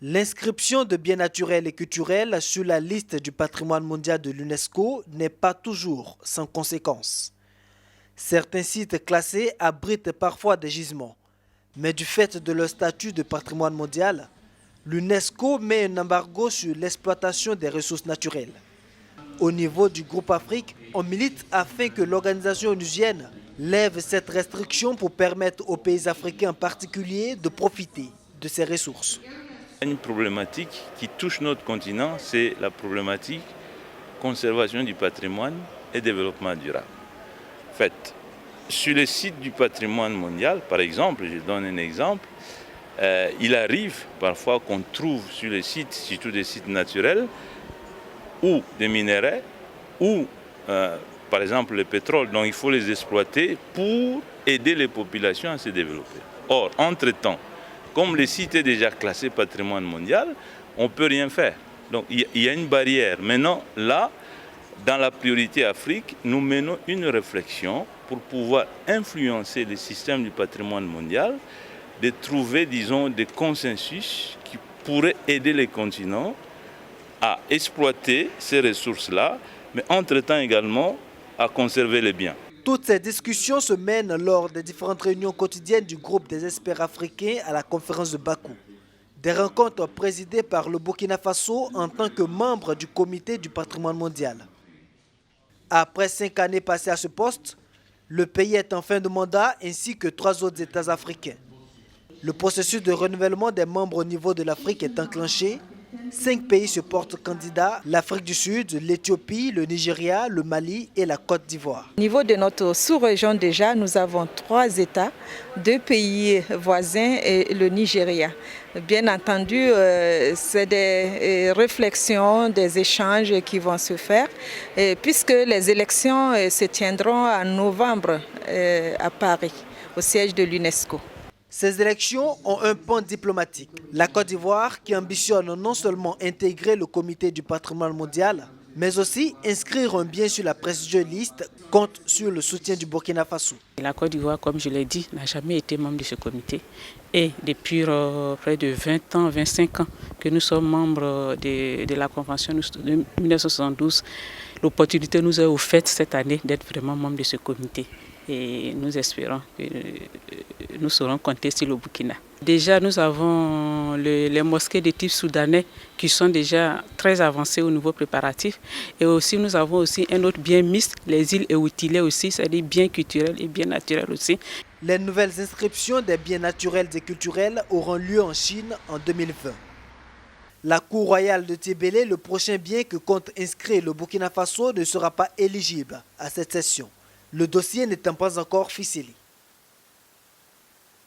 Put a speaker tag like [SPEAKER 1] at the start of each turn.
[SPEAKER 1] L'inscription de biens naturels et culturels sur la liste du patrimoine mondial de l'UNESCO n'est pas toujours sans conséquences. Certains sites classés abritent parfois des gisements, mais du fait de leur statut de patrimoine mondial, l'UNESCO met un embargo sur l'exploitation des ressources naturelles. Au niveau du groupe Afrique, on milite afin que l'organisation onusienne lève cette restriction pour permettre aux pays africains en particulier de profiter de ces ressources.
[SPEAKER 2] Une problématique qui touche notre continent, c'est la problématique conservation du patrimoine et développement durable. En fait, sur les sites du patrimoine mondial, par exemple, je donne un exemple, il arrive parfois qu'on trouve sur les sites, surtout des sites naturels, ou des minéraux, ou par exemple le pétrole. Donc il faut les exploiter pour aider les populations à se développer. Or, entre-temps, comme le site est déjà classé patrimoine mondial, on ne peut rien faire. Donc il y a une barrière. Maintenant, là, dans la priorité Afrique, nous menons une réflexion pour pouvoir influencer le système du patrimoine mondial, de trouver, disons, des consensus qui pourraient aider les continents à exploiter ces ressources-là, mais entre-temps également à conserver les biens.
[SPEAKER 1] Toutes ces discussions se mènent lors des différentes réunions quotidiennes du groupe des experts africains à la conférence de Bakou. Des rencontres présidées par le Burkina Faso en tant que membre du comité du patrimoine mondial. Après 5 années passées à ce poste, le pays est en fin de mandat ainsi que 3 autres États africains. Le processus de renouvellement des membres au niveau de l'Afrique est enclenché. 5 pays se portent candidats, l'Afrique du Sud, l'Éthiopie, le Nigeria, le Mali et la Côte d'Ivoire.
[SPEAKER 3] Au niveau de notre sous-région déjà, nous avons 3 États, 2 pays voisins et le Nigeria. Bien entendu, c'est des réflexions, des échanges qui vont se faire, puisque les élections se tiendront en novembre à Paris, au siège de l'UNESCO.
[SPEAKER 1] Ces élections ont un pan diplomatique. La Côte d'Ivoire, qui ambitionne non seulement intégrer le comité du patrimoine mondial, mais aussi inscrire un bien sur la prestigieuse liste, compte sur le soutien du Burkina Faso.
[SPEAKER 4] La Côte d'Ivoire, comme je l'ai dit, n'a jamais été membre de ce comité. Et depuis près de 20 ans, 25 ans que nous sommes membres de la Convention de 1972, l'opportunité nous est offerte cette année d'être vraiment membre de ce comité. Et nous espérons que nous serons comptés sur le Burkina. Déjà, nous avons les mosquées de type soudanais qui sont déjà très avancées au niveau préparatif. Et aussi, nous avons aussi un autre bien mixte, les îles Eoutilé aussi, c'est-à-dire biens culturels et biens naturels aussi.
[SPEAKER 1] Les nouvelles inscriptions des biens naturels et culturels auront lieu en Chine en 2020. La Cour royale de Tébélé, le prochain bien que compte inscrire le Burkina Faso, ne sera pas éligible à cette session. Le dossier n'étant pas encore ficelé.